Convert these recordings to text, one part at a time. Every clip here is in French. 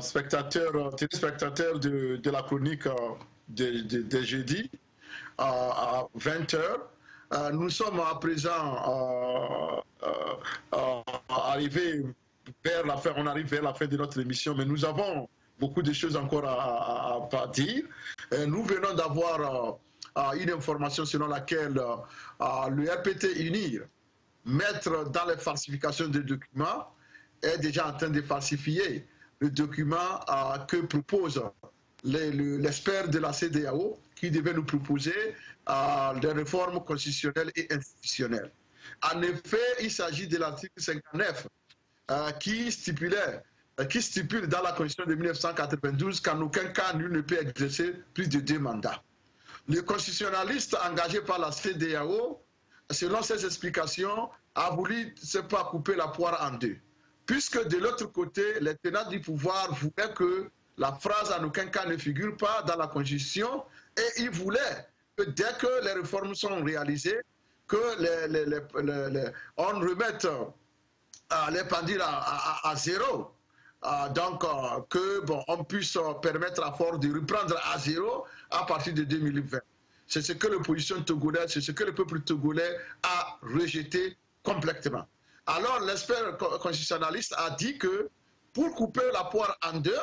téléspectateurs de la chronique de jeudi à 20 heures. Nous sommes à présent arrivés vers la fin, on arrive vers la fin de notre émission, mais nous avons beaucoup de choses encore à dire. Nous venons d'avoir une information selon laquelle le RPT UNIR, maître dans les falsifications de documents, est déjà en train de falsifier le document que propose l'expert de la CEDEAO, qui devait nous proposer des réformes constitutionnelles et institutionnelles. En effet, il s'agit de l'article 59 qui stipule dans la Constitution de 1992 qu'en aucun cas nul ne peut exercer plus de 2 mandats. Le constitutionnaliste engagé par la CEDEAO, selon ses explications, a voulu se pas couper la poire en 2. Puisque de l'autre côté, les tenants du pouvoir voulaient que la phrase en aucun cas ne figure pas dans la Constitution, et ils voulaient que dès que les réformes sont réalisées, que on remette les pendules à zéro. Donc, que bon, on puisse permettre à Ford de reprendre à zéro à partir de 2020. C'est ce que l'opposition togolaise, c'est ce que le peuple togolais a rejeté complètement. Alors, l'expert constitutionnaliste a dit que pour couper la poire en 2,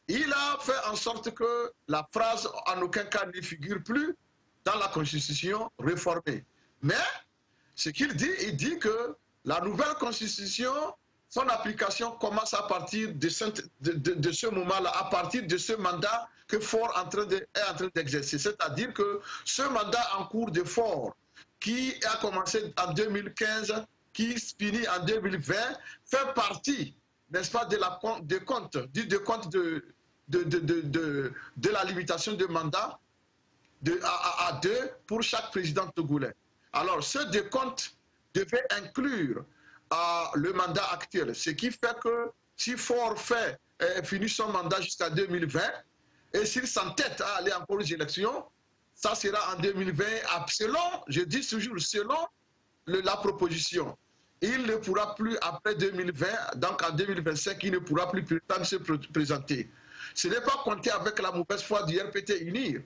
il a fait en sorte que la phrase en aucun cas ne figure plus dans la Constitution réformée. Mais, ce qu'il dit, il dit que la nouvelle Constitution, son application commence à partir de ce moment-là, à partir de ce mandat que Ford est en train d'exercer. C'est-à-dire que ce mandat en cours de Ford, qui a commencé en 2015, qui finit en 2020, fait partie, n'est-ce pas, du décompte de la limitation de mandat à 2 pour chaque président togolais. Alors, ce décompte devait inclure le mandat actuel, ce qui fait que si Ford finit son mandat jusqu'à 2020, et s'il s'entête à aller encore aux élections, ça sera en 2020, selon, je dis toujours, selon la proposition. Il ne pourra plus, après 2020, donc en 2025, il ne pourra plus se présenter. Ce n'est pas compter avec la mauvaise foi du RPT UNIR.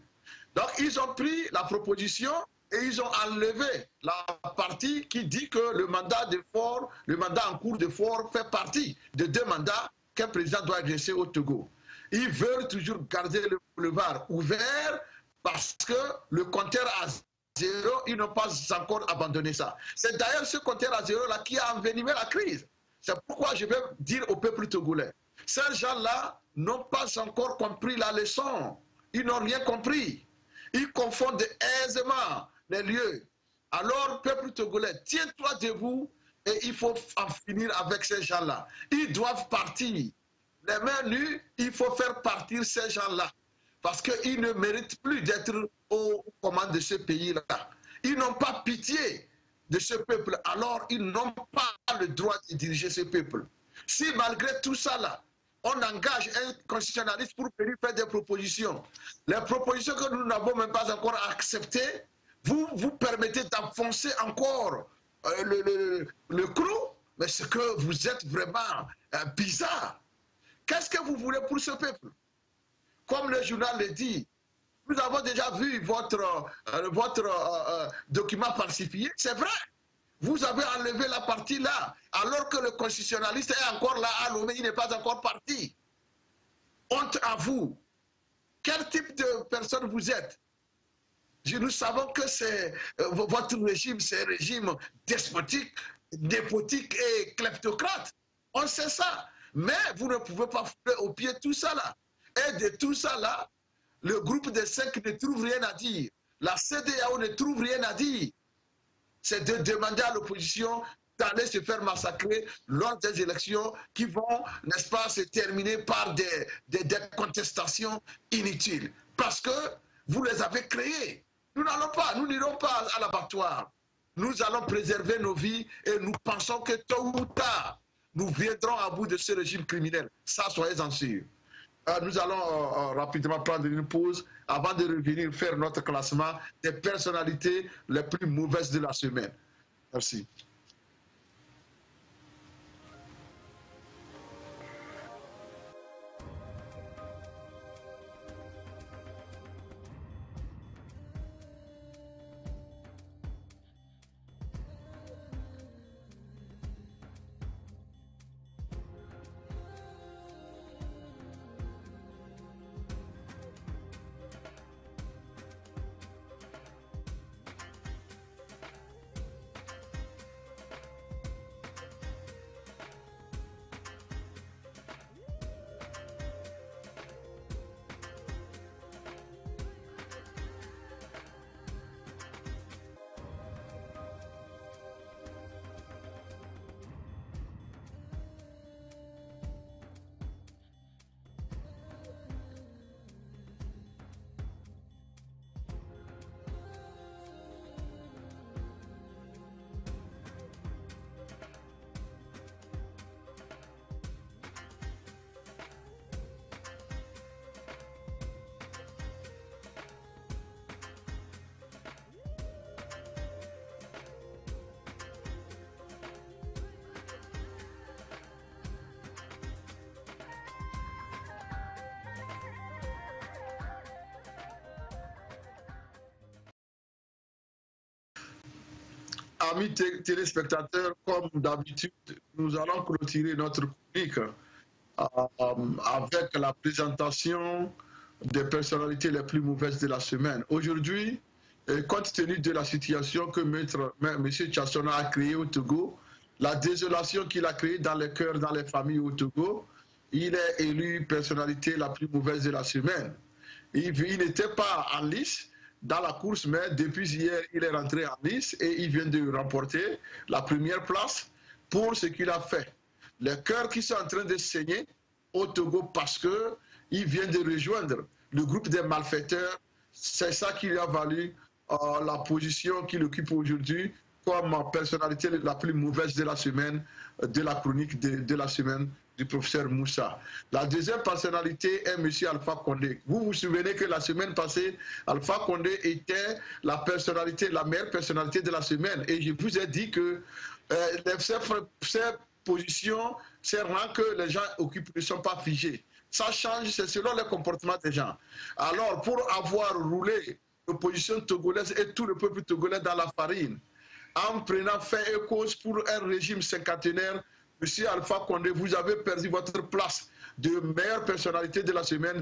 Donc, ils ont pris la proposition et ils ont enlevé la partie qui dit que le mandat en cours de Ford fait partie de 2 mandats qu'un président doit exercer au Togo. Ils veulent toujours garder le boulevard ouvert parce que le compteur à zéro, ils n'ont pas encore abandonné ça. C'est d'ailleurs ce compteur à zéro-là qui a envenimé la crise. C'est pourquoi je vais dire au peuple togolais, ces gens-là n'ont pas encore compris la leçon. Ils n'ont rien compris. Ils confondent aisément les lieux. Alors, peuple togolais, tiens-toi debout et il faut en finir avec ces gens-là. Ils doivent partir. Les mains nues, il faut faire partir ces gens-là. Parce qu'ils ne méritent plus d'être aux commandes de ce pays-là. Ils n'ont pas pitié de ce peuple, alors ils n'ont pas le droit de diriger ce peuple. Si malgré tout ça, là, on engage un constitutionnaliste pour venir faire des propositions, les propositions que nous n'avons même pas encore acceptées, vous permettez d'enfoncer encore le clou, mais c'est que vous êtes vraiment bizarre. Qu'est-ce que vous voulez pour ce peuple? Comme le journal le dit, nous avons déjà vu votre document falsifié, c'est vrai. Vous avez enlevé la partie là, alors que le constitutionnaliste est encore là à Lomé, il n'est pas encore parti. Honte à vous. Quel type de personne vous êtes? Nous savons que votre régime, c'est un régime despotique, népotique et kleptocrate. On sait ça. Mais vous ne pouvez pas fouler au pied tout ça là. Et de tout ça là, le groupe des 5 ne trouve rien à dire. La CEDEAO ne trouve rien à dire. C'est de demander à l'opposition d'aller se faire massacrer lors des élections qui vont, n'est-ce pas, se terminer par des contestations inutiles. Parce que vous les avez créées. Nous n'irons pas à l'abattoir. Nous allons préserver nos vies et nous pensons que tôt ou tard, nous viendrons à bout de ce régime criminel. Ça, soyez-en sûrs. Nous allons rapidement prendre une pause avant de revenir faire notre classement des personnalités les plus mauvaises de la semaine. Merci. amis téléspectateurs, comme d'habitude, nous allons clôturer notre chronique avec la présentation des personnalités les plus mauvaises de la semaine. Aujourd'hui, compte tenu de la situation que M. Tchassona a créée au Togo, la désolation qu'il a créée dans les cœurs, dans les familles au Togo, il est élu personnalité la plus mauvaise de la semaine. Il n'était pas en lice dans la course, mais depuis hier, il est rentré en lice et il vient de remporter la première place pour ce qu'il a fait. Les cœurs qui sont en train de saigner au Togo parce qu'il vient de rejoindre le groupe des malfaiteurs, c'est ça qui lui a valu la position qu'il occupe aujourd'hui comme personnalité la plus mauvaise de la semaine, de la chronique de la semaine du professeur Moussa. La deuxième personnalité est M. Alpha Condé. Vous vous souvenez que la semaine passée, Alpha Condé était la personnalité, la meilleure personnalité de la semaine. Et je vous ai dit que ces positions, ces rangs que les gens occupent ne sont pas figés. Ça change, c'est selon le comportement des gens. Alors, pour avoir roulé l'opposition togolaise et tout le peuple togolais dans la farine, en prenant fait et cause pour un régime cinquantenaire, Monsieur Alpha Condé, vous avez perdu votre place de meilleure personnalité de la semaine,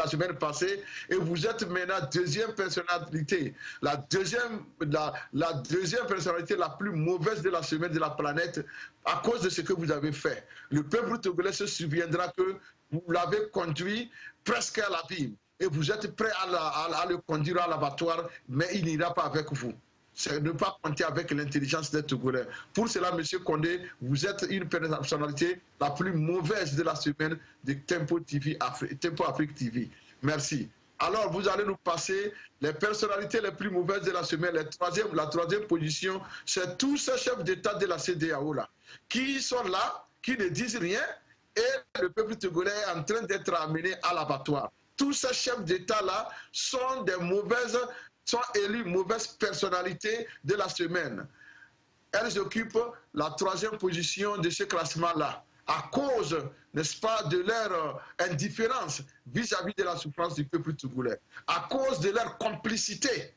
semaine passée, et vous êtes maintenant deuxième personnalité, la deuxième personnalité la plus mauvaise de la semaine de la planète à cause de ce que vous avez fait. Le peuple togolais se souviendra que vous l'avez conduit presque à l'abîme, et vous êtes prêt à le conduire à l'abattoir, mais il n'ira pas avec vous. C'est ne pas compter avec l'intelligence des Togolais. Pour cela, M. Condé, vous êtes une personnalité la plus mauvaise de la semaine de Tempo Afrique TV. Merci. Alors, vous allez nous passer les personnalités les plus mauvaises de la semaine. La troisième position, c'est tous ces chefs d'État de la CEDEAO là, qui sont là, qui ne disent rien, et le peuple togolais est en train d'être amené à l'abattoir. Tous ces chefs d'État là sont élus mauvaises personnalités de la semaine. Elles occupent la troisième position de ce classement-là, à cause, n'est-ce pas, de leur indifférence vis-à-vis de la souffrance du peuple togolais, à cause de leur complicité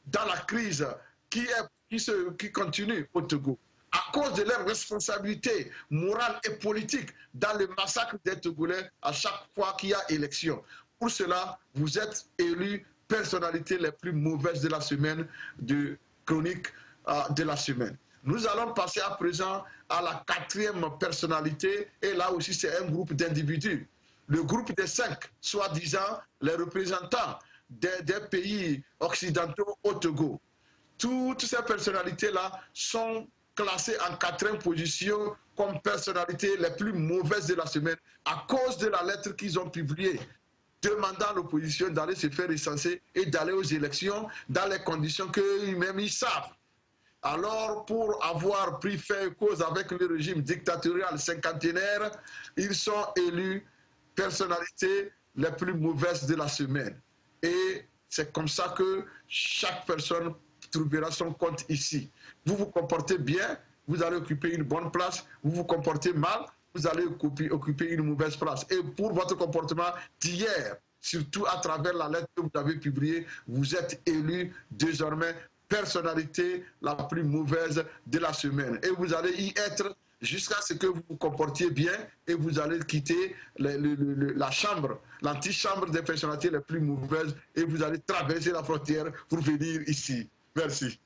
dans la crise qui continue au Togo, à cause de leur responsabilité morale et politique dans le massacre des Togolais à chaque fois qu'il y a élection. Pour cela, vous êtes élus personnalités les plus mauvaises de la semaine, de chronique de la semaine. Nous allons passer à présent à la quatrième personnalité, et là aussi c'est un groupe d'individus. Le groupe des 5, soi-disant les représentants des pays occidentaux au Togo. Toutes ces personnalités-là sont classées en quatrième position comme personnalités les plus mauvaises de la semaine à cause de la lettre qu'ils ont publiée, demandant à l'opposition d'aller se faire recenser et d'aller aux élections dans les conditions qu'eux-mêmes ils savent. Alors, pour avoir pris fait et cause avec le régime dictatorial cinquantenaire, ils sont élus personnalités les plus mauvaises de la semaine. Et c'est comme ça que chaque personne trouvera son compte ici. Vous vous comportez bien, vous allez occuper une bonne place. Vous vous comportez mal, vous allez occuper une mauvaise place. Et pour votre comportement d'hier, surtout à travers la lettre que vous avez publiée, vous êtes élu désormais personnalité la plus mauvaise de la semaine. Et vous allez y être jusqu'à ce que vous vous comportiez bien et vous allez quitter la chambre, l'antichambre des personnalités les plus mauvaises et vous allez traverser la frontière pour venir ici. Merci.